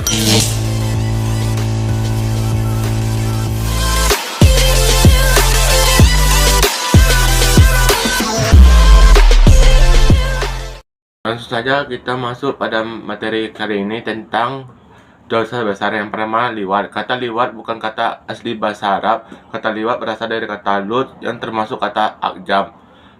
Langsung saja kita masuk pada materi kali ini tentang dosa besar. Yang pertama, liwat. Kata liwat bukan kata asli bahasa Arab. Kata liwat berasal dari kata lut yang termasuk kata akjam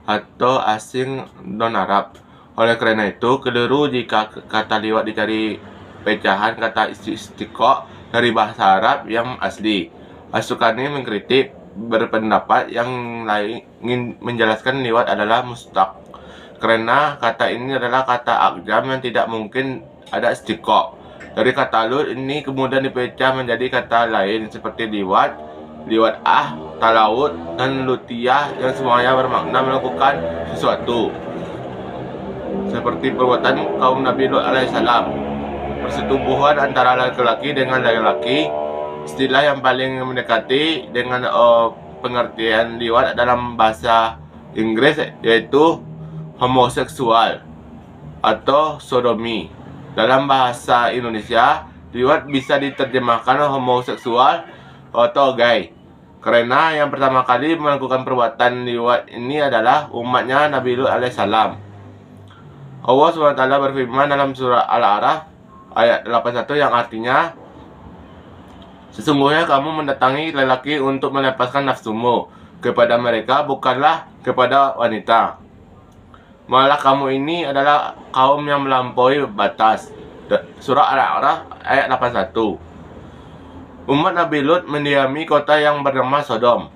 atau asing non-Arab. Oleh karena itu, keliru jika kata liwat dicari pecahan kata istiqo dari bahasa Arab yang asli. Asukani mengkritik berpendapat yang lain ingin menjelaskan liwat adalah mustaq, karena kata ini adalah kata akjam yang tidak mungkin ada istiqo. Dari kata lut ini kemudian dipecah menjadi kata lain seperti liwat, liwat talawut, dan lutiyah yang semuanya bermakna melakukan sesuatu. Seperti perbuatan kaum Nabi Lut alaihissalam, persetubuhan antara laki-laki dengan laki-laki. Istilah yang paling mendekati dengan pengertian liwat dalam bahasa Inggris yaitu homoseksual atau sodomi. Dalam bahasa Indonesia, liwat bisa diterjemahkan homoseksual atau gay, karena yang pertama kali melakukan perbuatan liwat ini adalah umatnya Nabi Lut alaihissalam. Allah SWT berfirman dalam surah Al-A'raf ayat 81 yang artinya, sesungguhnya kamu mendatangi lelaki untuk melepaskan nafsumu kepada mereka, bukanlah kepada wanita. Malah kamu ini adalah kaum yang melampaui batas. Surah Al-A'raf ayat 81. Umat Nabi Lut mendiami kota yang bernama Sodom.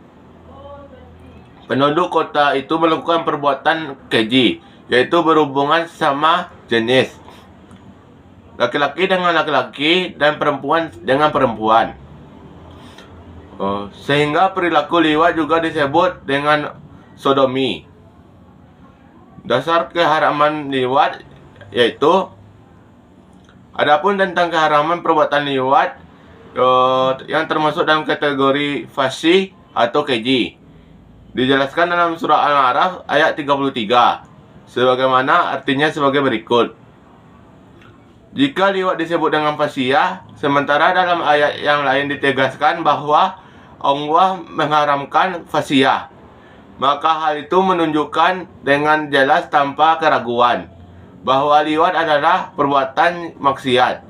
Penduduk kota itu melakukan perbuatan keji, yaitu berhubungan sama jenis, laki-laki dengan laki-laki dan perempuan dengan perempuan. Sehingga perilaku liwat juga disebut dengan sodomi. Dasar keharaman liwat yaitu, adapun tentang keharaman perbuatan liwat yang termasuk dalam kategori fasih atau keji, dijelaskan dalam surah Al-A'raf ayat 33, sebagaimana artinya sebagai berikut. Jika liwat disebut dengan fasiyah, sementara dalam ayat yang lain ditegaskan bahwa Allah mengharamkan fasiyah, maka hal itu menunjukkan dengan jelas tanpa keraguan bahwa liwat adalah perbuatan maksiat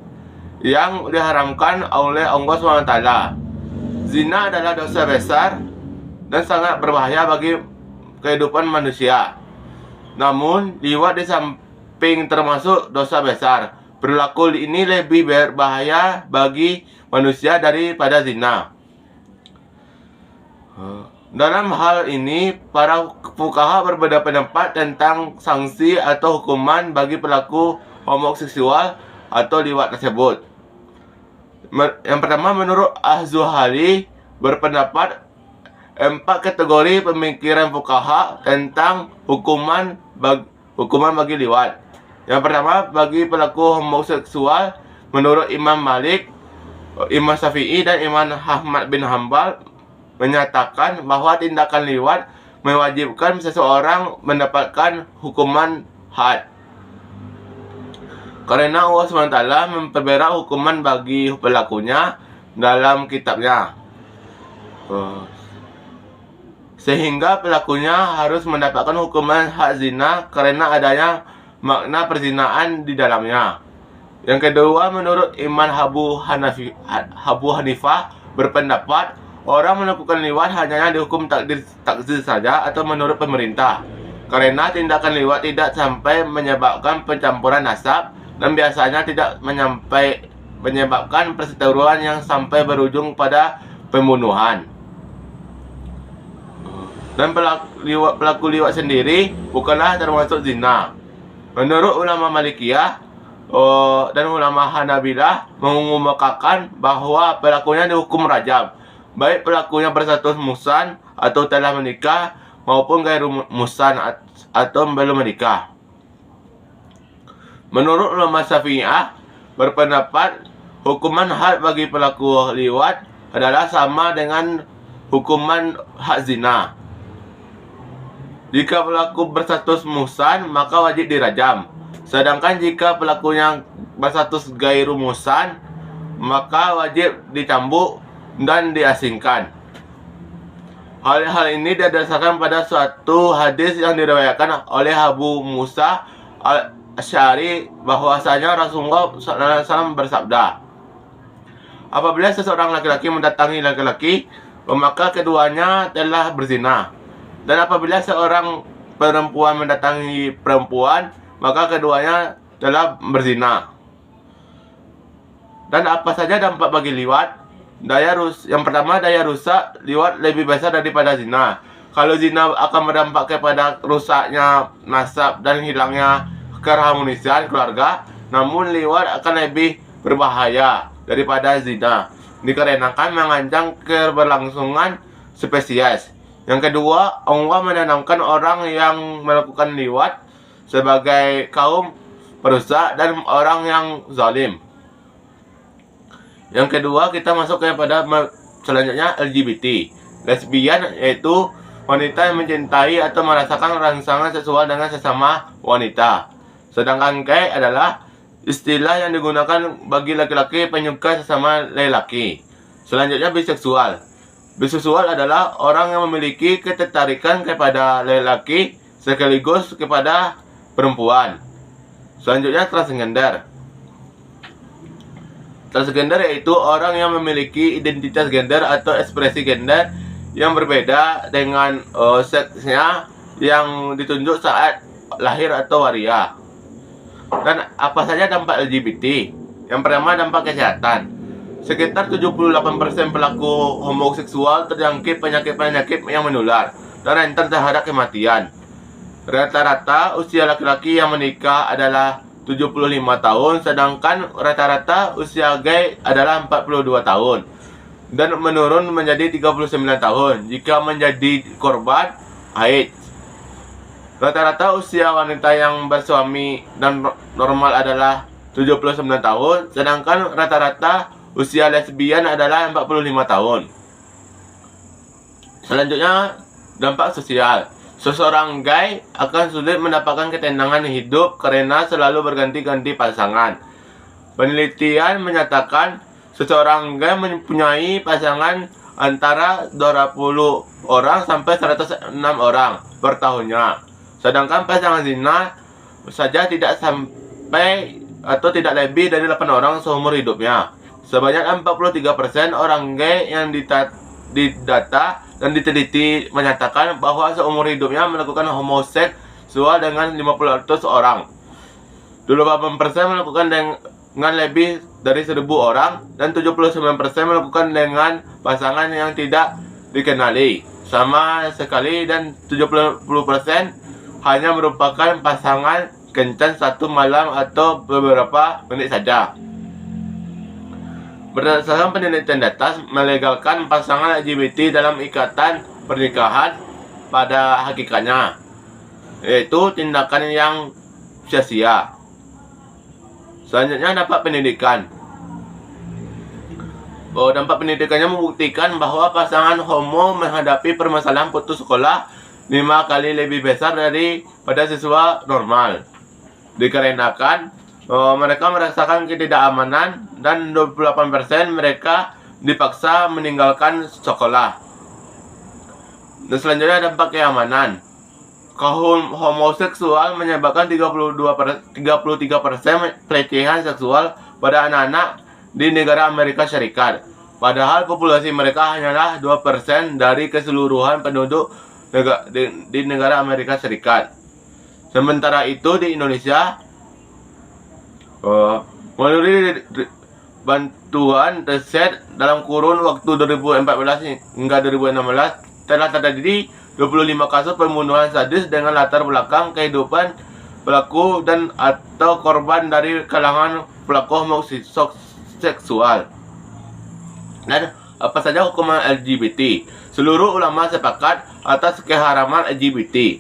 yang diharamkan oleh Allah SWT. Zina adalah dosa besar dan sangat berbahaya bagi kehidupan manusia. Namun, liwat di samping termasuk dosa besar, perilaku ini lebih berbahaya bagi manusia daripada zina. Dalam hal ini, para fuqaha berbeda pendapat tentang sanksi atau hukuman bagi pelaku homoseksual atau liwat tersebut. Yang pertama, menurut Az-Zuhali berpendapat 4 kategori pemikiran fuqaha tentang hukuman bagi liwat. Yang pertama, bagi pelaku homoseksual, menurut Imam Malik, Imam Syafi'i, dan Imam Ahmad bin Hanbal menyatakan bahwa tindakan liwat mewajibkan seseorang mendapatkan hukuman had, karena Allah SWT memperberat hukuman bagi pelakunya dalam kitabnya, sehingga pelakunya harus mendapatkan hukuman had zina karena adanya makna perzinaan di dalamnya. Yang kedua, menurut Imam Abu Hanifah berpendapat orang melakukan liwat hanya dihukum takzir saja atau menurut pemerintah, karena tindakan liwat tidak sampai menyebabkan pencampuran nasab dan biasanya tidak menyebabkan perseteruan yang sampai berujung pada pembunuhan. Dan pelaku liwat sendiri bukanlah termasuk zina. Menurut ulama Malikiyah dan ulama Hanabilah mengemukakan bahwa pelakunya dihukum rajam, baik pelakunya berstatus muhsan atau telah menikah maupun gairu muhsan atau belum menikah. Menurut ulama Syafi'iyah berpendapat hukuman had bagi pelaku liwat adalah sama dengan hukuman had zina. Jika pelaku berstatus muhsan, maka wajib dirajam. Sedangkan jika pelakunya berstatus gairu muhsan, maka wajib dicambuk dan diasingkan. Hal ini didasarkan pada suatu hadis yang diriwayatkan oleh Abu Musa al-Asy'ari bahwasanya Rasulullah SAW bersabda, apabila seseorang laki-laki mendatangi laki-laki, maka keduanya telah berzina. Dan apabila seorang perempuan mendatangi perempuan, maka keduanya telah berzina. Dan apa saja dampak bagi liwat? Yang pertama, daya rusak liwat lebih besar daripada zina. Kalau zina akan berdampak kepada rusaknya nasab dan hilangnya keharmonisan keluarga, namun liwat akan lebih berbahaya daripada zina, dikarenakan mengancam keberlangsungan spesies. Yang kedua, Allah menanamkan orang yang melakukan liwat sebagai kaum perusak dan orang yang zalim. Yang kedua, kita masuk kepada selanjutnya LGBT. Lesbian yaitu wanita yang mencintai atau merasakan rangsangan seksual dengan sesama wanita. Sedangkan gay adalah istilah yang digunakan bagi laki-laki penyuka sesama lelaki. Selanjutnya, biseksual. Biseksual adalah orang yang memiliki ketertarikan kepada lelaki sekaligus kepada perempuan. Selanjutnya, transgender. Transgender yaitu orang yang memiliki identitas gender atau ekspresi gender yang berbeda dengan seksnya yang ditunjuk saat lahir atau waria. Dan apa saja dampak LGBT? Yang pertama, dampak kesehatan. Sekitar 78% pelaku homoseksual terjangkit penyakit-penyakit yang menular dan rentan terhadap kematian. Rata-rata usia laki-laki yang menikah adalah 75 tahun, sedangkan rata-rata usia gay adalah 42 tahun dan menurun menjadi 39 tahun jika menjadi korban AIDS. Rata-rata usia wanita yang bersuami dan normal adalah 79 tahun, sedangkan rata-rata usia lesbian adalah 45 tahun. Selanjutnya, dampak sosial. Seseorang gay akan sulit mendapatkan ketenangan hidup karena selalu berganti-ganti pasangan. Penelitian menyatakan seseorang gay mempunyai pasangan antara 20 orang sampai 106 orang per tahunnya. Sedangkan pasangan zina saja tidak sampai atau tidak lebih dari 8 orang seumur hidupnya. Sebanyak 43% orang gay yang didata dan diteliti menyatakan bahwa seumur hidupnya melakukan homoseksual dengan 50% orang. 28% melakukan dengan lebih dari 1.000 orang dan 79% melakukan dengan pasangan yang tidak dikenali sama sekali, dan 70% hanya merupakan pasangan kencan satu malam atau beberapa menit saja. Berdasarkan penelitian data melegalkan pasangan LGBT dalam ikatan pernikahan pada hakikatnya, yaitu tindakan yang sia-sia. Selanjutnya, dampak pendidikan. Dampak pendidikannya membuktikan bahwa pasangan homo menghadapi permasalahan putus sekolah 5 kali lebih besar daripada siswa normal, dikarenakan mereka merasakan ketidakamanan dan 28% mereka dipaksa meninggalkan sekolah. Dan selanjutnya, dampak keamanan. Kaum homoseksual menyebabkan 33% pelecehan seksual pada anak-anak di negara Amerika Serikat. Padahal populasi mereka hanyalah 2% dari keseluruhan penduduk di negara Amerika Serikat. Sementara itu di Indonesia, melalui bantuan riset dalam kurun waktu 2014 hingga 2016 telah terjadi 25 kasus pembunuhan sadis dengan latar belakang kehidupan pelaku dan atau korban dari kalangan pelaku homoseksual. Dan apa saja hukuman LGBT? Seluruh ulama sepakat atas keharaman LGBT.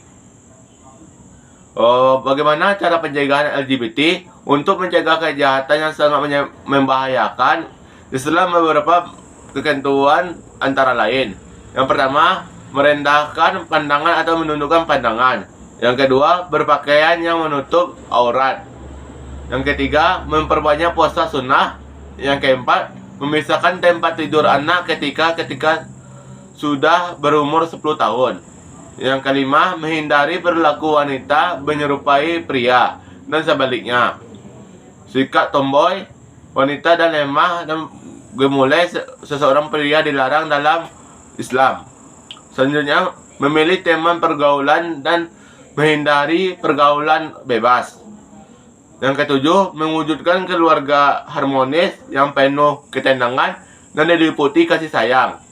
Bagaimana cara pencegahan LGBT? Untuk mencegah kejahatan yang sangat membahayakan, Islam beberapa ketentuan antara lain. Yang pertama, merendahkan pandangan atau menundukkan pandangan. Yang kedua, berpakaian yang menutup aurat. Yang ketiga, memperbanyak puasa sunnah. Yang keempat, memisahkan tempat tidur anak ketika sudah berumur 10 tahun. Yang kelima, menghindari perilaku wanita menyerupai pria dan sebaliknya. Sikap tomboy, wanita dan lemah dan gemulai seseorang pria dilarang dalam Islam. Selanjutnya, memilih teman pergaulan dan menghindari pergaulan bebas. Yang ketujuh, mewujudkan keluarga harmonis yang penuh ketenangan dan diliputi kasih sayang.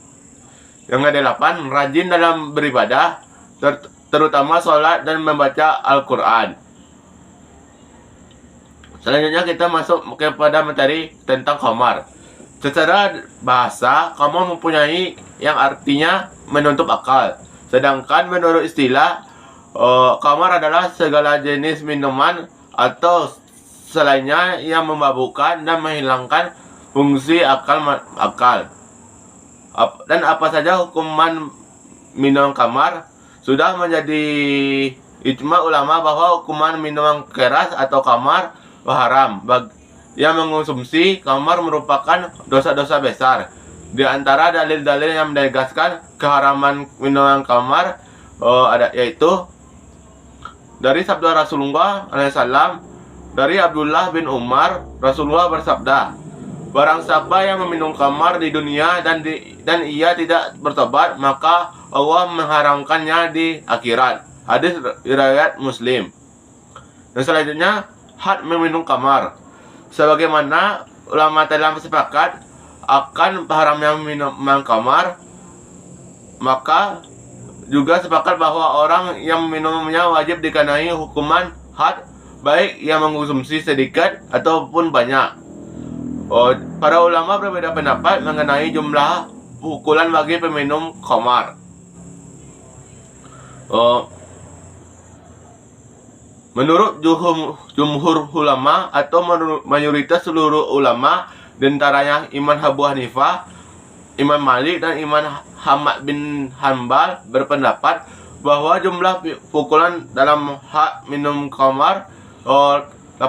Yang kedelapan, rajin dalam beribadah, terutama sholat dan membaca Al-Quran. Selanjutnya kita masuk kepada materi tentang khamar. Secara bahasa, khamar mempunyai yang artinya menutup akal. Sedangkan menurut istilah, khamar adalah segala jenis minuman atau selainnya yang memabukkan dan menghilangkan fungsi akal. Dan apa saja hukuman minum khamar? Sudah menjadi ijma ulama bahwa hukuman minuman keras atau khamar haram. Yang mengonsumsi khamar merupakan dosa-dosa besar. Di antara dalil-dalil yang menegaskan keharaman minuman khamar yaitu dari sabda Rasulullah SAW, dari Abdullah bin Umar, Rasulullah bersabda, barang siapa yang meminum khamar di dunia dan ia tidak bertobat, maka Allah mengharamkannya di akhirat. Hadis riwayat Muslim. Dan selanjutnya, had meminum khamar. Sebagaimana ulama telah sepakat akan haramnya minuman khamar, maka juga sepakat bahwa orang yang minumnya wajib dikenai hukuman had, baik yang mengonsumsi sedikit ataupun banyak. Para ulama berbeda pendapat mengenai jumlah pukulan bagi peminum khamar. Menurut jumhur ulama atau mayoritas seluruh ulama, diantaranya Imam Abu Hanifah, Imam Malik dan Imam Ahmad bin Hanbal berpendapat bahwa jumlah pukulan dalam hak minum khamar 80.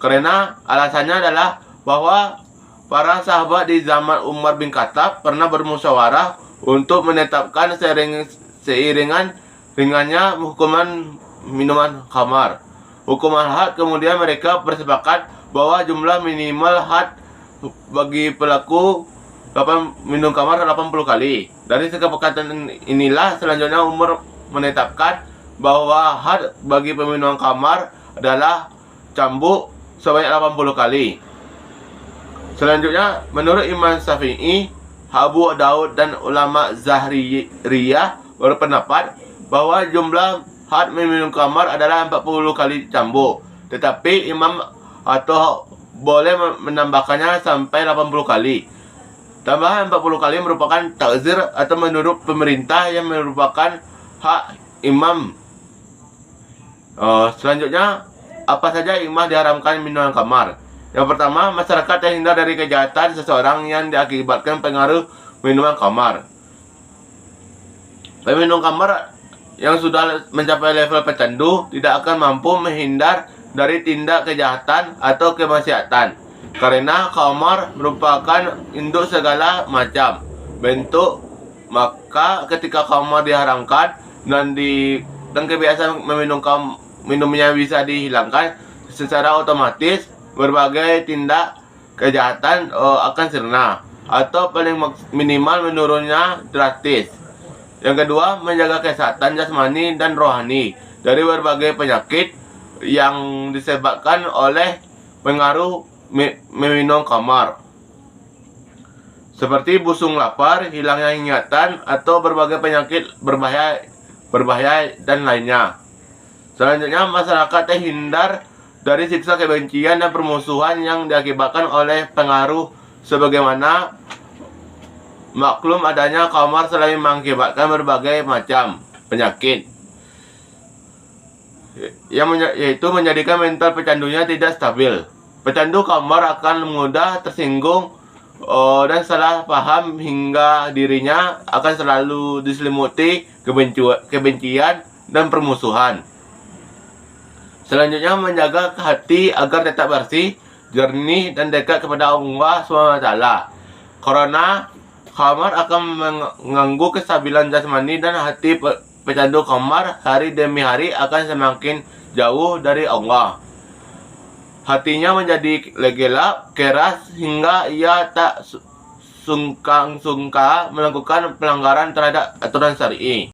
Karena alasannya adalah bahwa para sahabat di zaman Umar bin Khattab pernah bermusyawarah untuk menetapkan seiringan ringannya hukuman minuman khamar. Hukuman had, kemudian mereka bersepakat bahwa jumlah minimal had bagi pelaku minum khamar 80 kali. Dari kesepakatan inilah selanjutnya Umar menetapkan bahwa had bagi peminum khamar adalah cambuk sebanyak 80 kali. Selanjutnya, menurut Imam Syafi'i, Abu Daud dan ulama Zahiriyah berpendapat bahwa jumlah had meminum khamar adalah 40 kali cambuk. Tetapi imam atau boleh menambahkannya sampai 80 kali. Tambahan 40 kali merupakan takzir atau menurut pemerintah yang merupakan hak imam. Selanjutnya, apa saja imam diharamkan minuman khamar? Yang pertama, masyarakat terhindar dari kejahatan seseorang yang diakibatkan pengaruh minuman khamar. Peminum khamar yang sudah mencapai level pecandu tidak akan mampu menghindar dari tindak kejahatan atau kemaksiatan, karena khamar merupakan induk segala macam bentuk. Maka ketika khamar diharamkan dan kebiasaan minumnya bisa dihilangkan, secara otomatis berbagai tindak kejahatan akan sirna atau paling minimal menurunnya drastis. Yang kedua, menjaga kesehatan jasmani dan rohani dari berbagai penyakit yang disebabkan oleh pengaruh meminum khamar, seperti busung lapar, hilangnya ingatan, atau berbagai penyakit berbahaya dan lainnya. Selanjutnya, masyarakat terhindar dari siksa kebencian dan permusuhan yang diakibatkan oleh pengaruh sebagaimana maklum adanya khamar selain mengakibatkan berbagai macam penyakit, yaitu menjadikan mental pecandunya tidak stabil. Pecandu khamar akan mudah tersinggung dan salah paham hingga dirinya akan selalu diselimuti kebencian dan permusuhan. Selanjutnya, menjaga hati agar tetap bersih jernih dan dekat kepada Allah SWT. Karena khamar akan mengganggu kestabilan jasmani dan hati pecandu khamar hari demi hari akan semakin jauh dari Allah. Hatinya menjadi gelap, keras, hingga ia tak sungkan-sungka melakukan pelanggaran terhadap aturan syar'i.